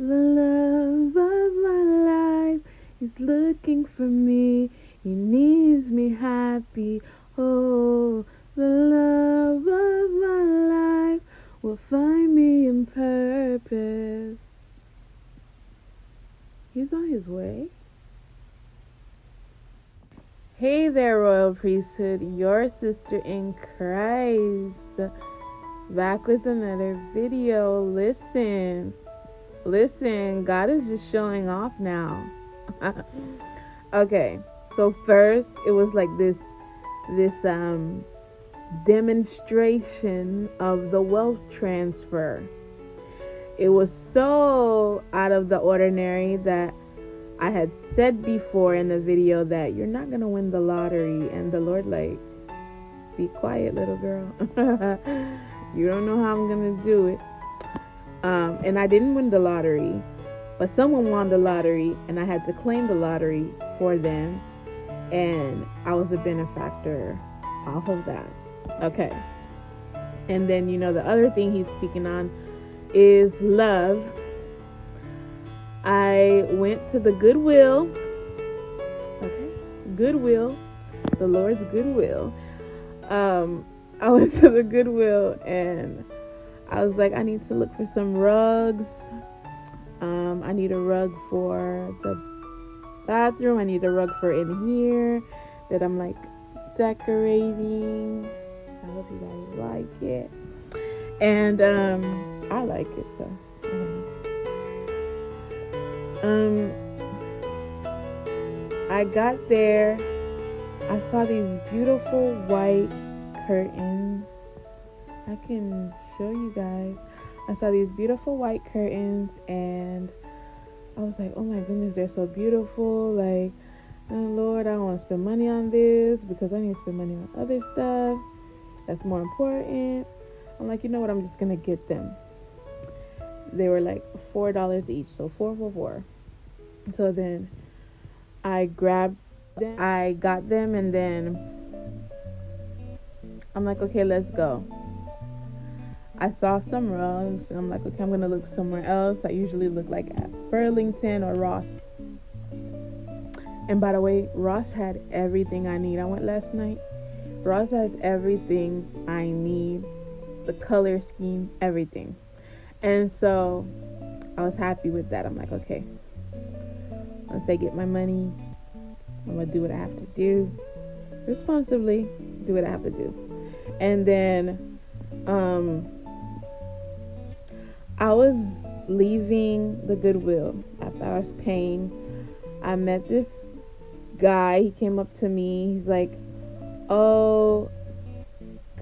The love of my life is looking for me. He needs me happy. Oh, the love of my life will find me in purpose. He's on his way. Hey there, Royal Priesthood, your sister in Christ. Back with another video. Listen, God is just showing off now. Okay, so first it was like this demonstration of the wealth transfer. It was so out of the ordinary that I had said before in the video that you're not gonna win the lottery, and the Lord like, be quiet, little girl. You don't know how I'm gonna do it. And I didn't win the lottery, but someone won the lottery, and I had to claim the lottery for them, and I was a benefactor off of that. Okay. And then, the other thing he's speaking on is love. I went to the Goodwill. Okay. Goodwill. The Lord's Goodwill. I went to the Goodwill and I was like, I need to look for some rugs. I need a rug for the bathroom. I need a rug for in here that I'm like decorating. I hope you guys like it. And I like it, so. I got there. I saw these beautiful white curtains. I can show you guys. I saw these beautiful white curtains, and I was like, oh my goodness, they're so beautiful. Like, oh Lord, I don't want to spend money on this because I need to spend money on other stuff that's more important. I'm like, you know what, I'm just gonna get them. They were like $4 each, so 4 for 4. So then I grabbed them, I got them, and then I'm like, okay, let's go. I saw some rugs, and I'm like, okay, I'm gonna look somewhere else. I usually look like at Burlington or Ross. And by the way, Ross had everything I need. I went last night. Ross has everything I need, the color scheme, everything. And so I was happy with that. I'm like, okay, once I get my money, I'm gonna do what I have to do responsibly, do what I have to do. And then I was leaving the Goodwill after I was paying. I met this guy. He came up to me. He's like, oh,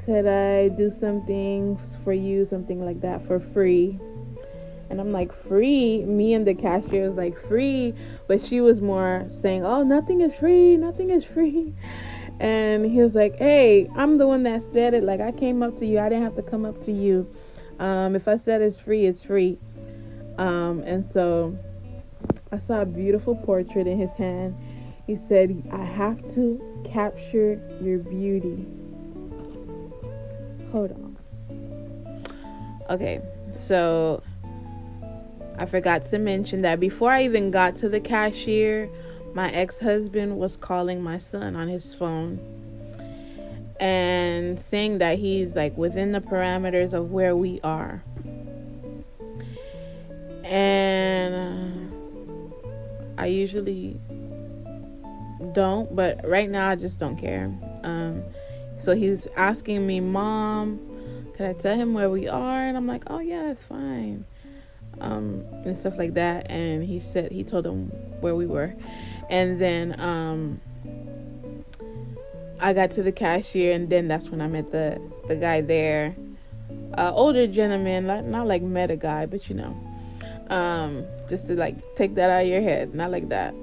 could I do something for you, something like that, for free? And I'm like, free? Me and the cashier was like, free? But she was more saying, oh, nothing is free. And he was like, hey, I'm the one that said it. Like, I came up to you. I didn't have to come up to you. If I said it's free, it's free. And so I saw a beautiful portrait in his hand. He said, I have to capture your beauty. Hold on. Okay, so I forgot to mention that before I even got to the cashier, my ex-husband was calling my son on his phone and saying that he's like within the parameters of where we are. And I usually don't, but right now I just don't care. So he's asking me, Mom, can I tell him where we are? And I'm like, oh yeah, it's fine. And stuff like that. And he told him where we were. And then I got to the cashier, and then that's when I met the guy there. Older gentleman, not like met a guy, but just to like take that out of your head, not like that.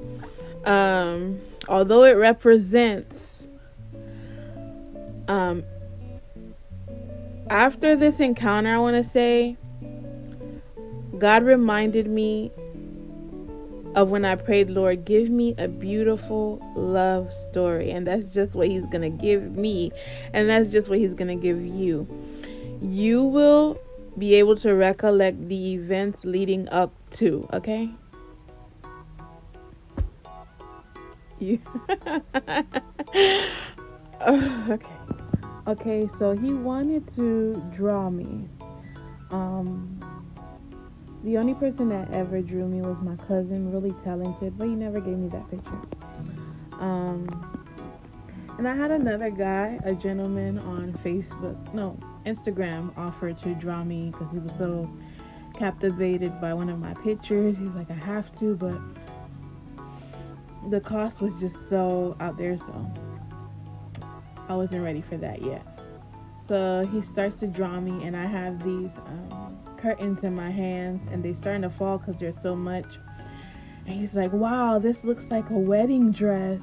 Although it represents after this encounter, I want to say, God reminded me of when I prayed, Lord, give me a beautiful love story. And that's just what he's going to give me. And that's just what he's going to give you. You will be able to recollect the events leading up to, okay? You okay. Okay, so he wanted to draw me. The only person that ever drew me was my cousin, really talented, but he never gave me that picture. And I had another guy, a gentleman on Instagram, offered to draw me because he was so captivated by one of my pictures. He's like, I have to, but the cost was just so out there, so I wasn't ready for that yet. So he starts to draw me, and I have these curtains in my hands, and they're starting to fall because there's so much. And he's like, wow, this looks like a wedding dress.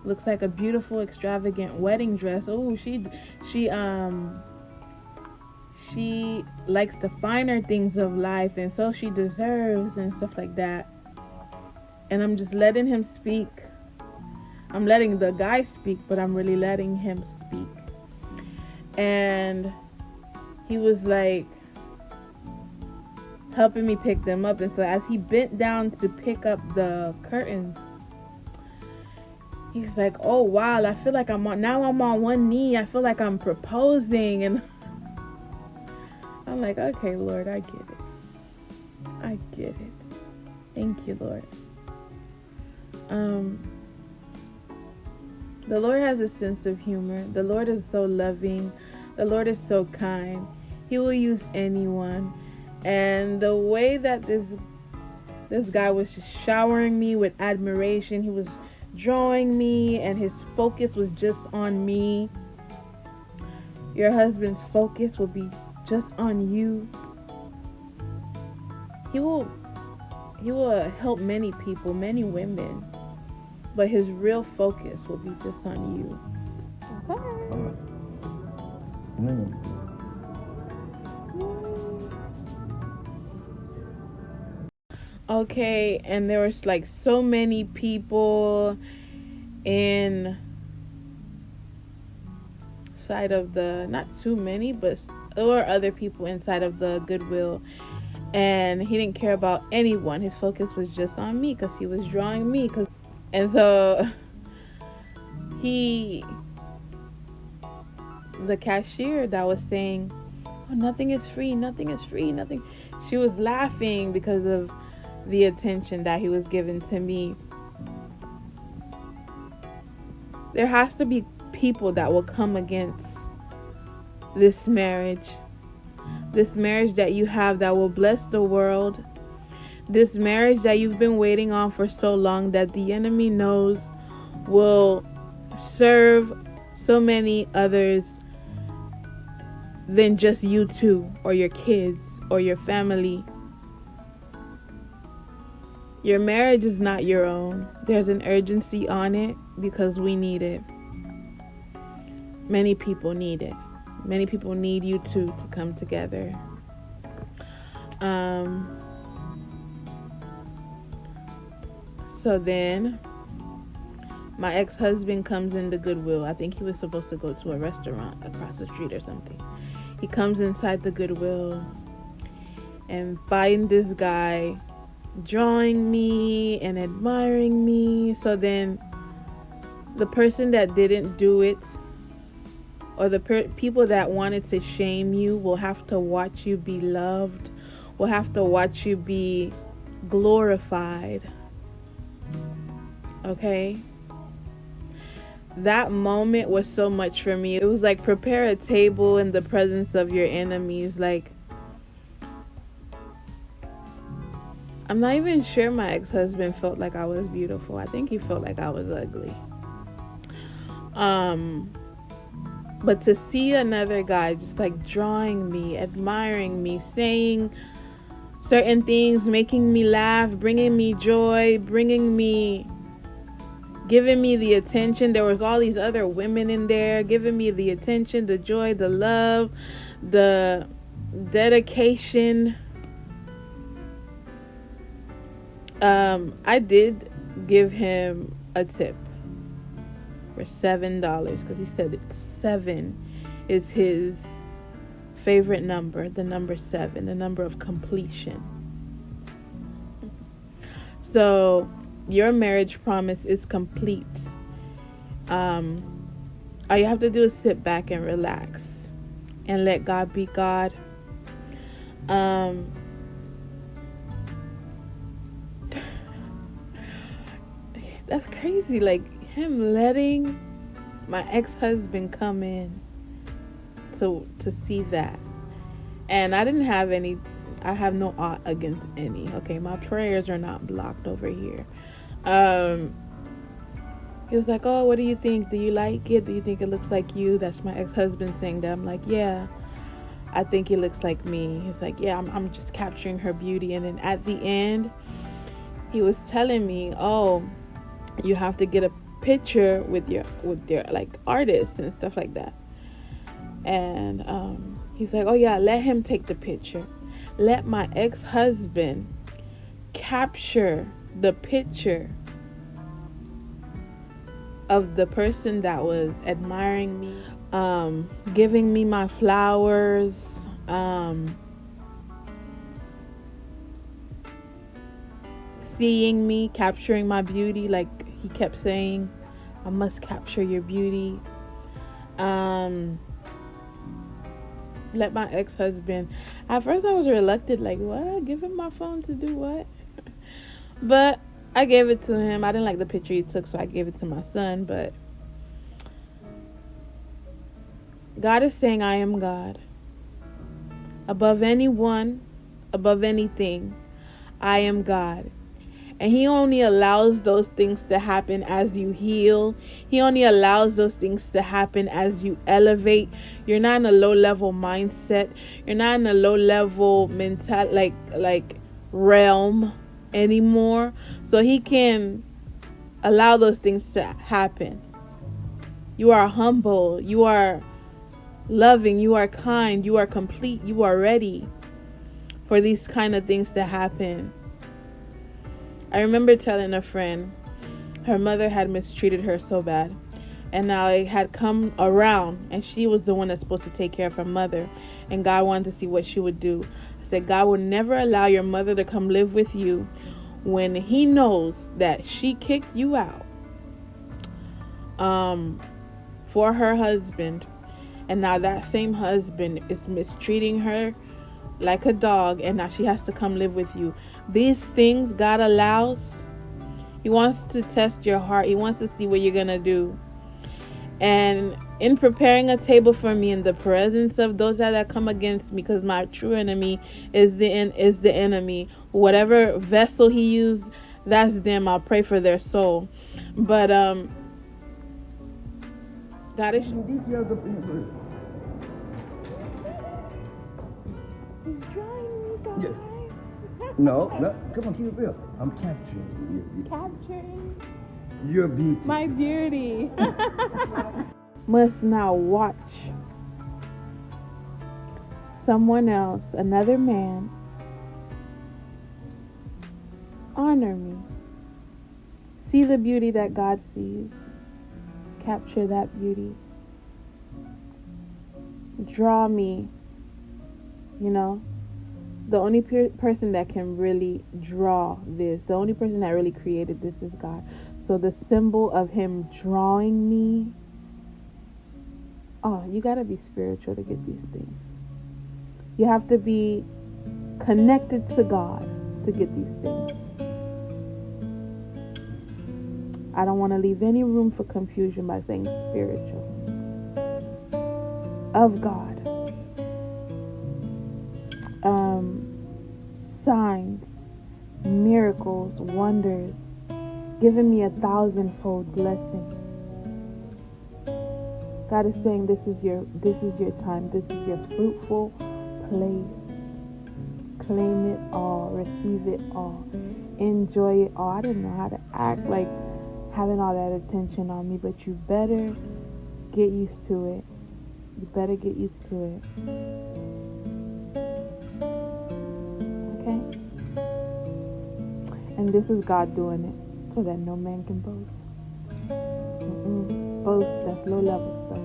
Looks like a beautiful, extravagant wedding dress. Oh, she likes the finer things of life, and so she deserves, and stuff like that. And I'm just letting him speak. I'm letting the guy speak, but I'm really letting him speak. And he was like helping me pick them up. And so as he bent down to pick up the curtains, he's like, oh wow, I feel like I'm on one knee. I feel like I'm proposing. And I'm like, okay, Lord, I get it. I get it. Thank you, Lord. The Lord has a sense of humor. The Lord is so loving. The Lord is so kind. He will use anyone. And the way that this guy was just showering me with admiration, he was drawing me, and his focus was just on me. Your husband's focus will be just on you. He will help many people, many women, but his real focus will be just on you. Okay. Okay, and there was like so many people inside of not too many, but there were other people inside of the Goodwill, and he didn't care about anyone. His focus was just on me because he was drawing me. And so the cashier that was saying, oh, nothing is free, nothing. She was laughing because of the attention that he was giving to me. There has to be people that will come against this marriage that you have, that will bless the world, this marriage that you've been waiting on for so long, that the enemy knows will serve so many others than just you two or your kids or your family. Your marriage is not your own. There's an urgency on it because we need it. Many people need it. Many people need you two to come together. So then my ex-husband comes into Goodwill. I think he was supposed to go to a restaurant across the street or something. He comes inside the Goodwill and finds this guy drawing me and admiring me. So then the person that didn't do it, or the people that wanted to shame you, will have to watch you be loved, will have to watch you be glorified. Okay? That moment was so much for me. It was like, prepare a table in the presence of your enemies. Like, I'm not even sure my ex-husband felt like I was beautiful. I think he felt like I was ugly. But to see another guy just like drawing me, admiring me, saying certain things, making me laugh, bringing me joy, giving me the attention. There was all these other women in there giving me the attention, the joy, the love, the dedication. I did give him a tip for $7 because he said $7 is his favorite number, the number 7, the number of completion. So your marriage promise is complete. All you have to do is sit back and relax and let God be God. That's crazy. Like him letting my ex-husband come in to see that. And I didn't have any, I have no ought against any. Okay, my prayers are not blocked over here. He was like, oh, what do you think? Do you like it? Do you think it looks like you? That's my ex-husband saying that. I'm like, yeah, I think it looks like me. He's like, yeah, I'm just capturing her beauty. And then at the end, he was telling me, oh, you have to get a picture with your like artists and stuff like that. And he's like, oh yeah, let him take the picture. Let my ex-husband capture the picture of the person that was admiring me, giving me my flowers, seeing me, capturing my beauty. Like he kept saying, I must capture your beauty. Let my ex-husband. At first I was reluctant, like, what? Give him my phone to do what? But I gave it to him. I didn't like the picture he took, so I gave it to my son. But God is saying, I am God. Above anyone, above anything, I am God. And he only allows those things to happen as you heal. He only allows those things to happen as you elevate. You're not in a low level mindset. You're not in a low level mental like realm anymore. So he can allow those things to happen. You are humble. You are loving. You are kind. You are complete. You are ready for these kind of things to happen. I remember telling a friend her mother had mistreated her so bad, and now it had come around and she was the one that's supposed to take care of her mother, and God wanted to see what she would do. I said, God would never allow your mother to come live with you when he knows that she kicked you out for her husband, and now that same husband is mistreating her like a dog, and now she has to come live with you. These things God allows. He wants to test your heart. He wants to see what you're gonna do. And in preparing a table for me in the presence of those that come against me, because my true enemy is the enemy. Whatever vessel he used, that's them. I'll pray for their soul. But God is details of He's drawing me, guys. Yes. No, come on, keep it real. I'm capturing your beauty. My beauty. Must now watch someone else, another man, honor me. See the beauty that God sees. Capture that beauty. Draw me. You know, the only person that can really draw this, the only person that really created this is God. So the symbol of him drawing me, oh, you got to be spiritual to get these things. You have to be connected to God to get these things. I don't want to leave any room for confusion by saying spiritual. Of God. Signs, miracles, wonders, giving me 1,000-fold blessing. God is saying this is your time. This is your fruitful place. Claim it all. Receive it all. Enjoy it all. I didn't know how to act like having all that attention on me, but you better get used to it. You better get used to it. Okay? And this is God doing it so that no man can boast. Boast, that's low level stuff.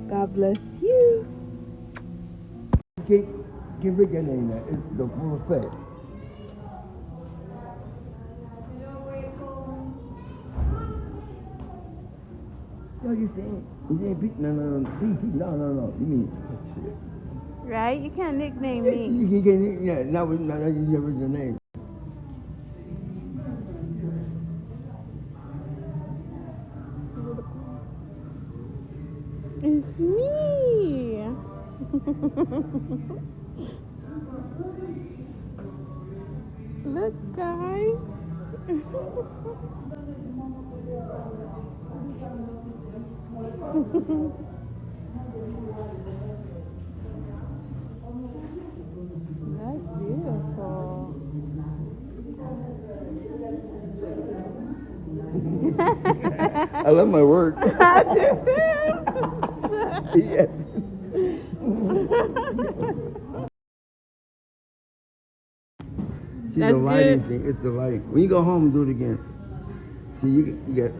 God bless you. Give Rick that name now. It's the full effect. Yo, you saying PT? No, PT. No. You mean shit. Right? You can't nickname me. You can't. Yeah, now you your original name. It's me. Look, guys. That's beautiful. I love my work. Yeah. See, That's the lighting good. thing. It's the lighting. When you go home, do it again. See, you get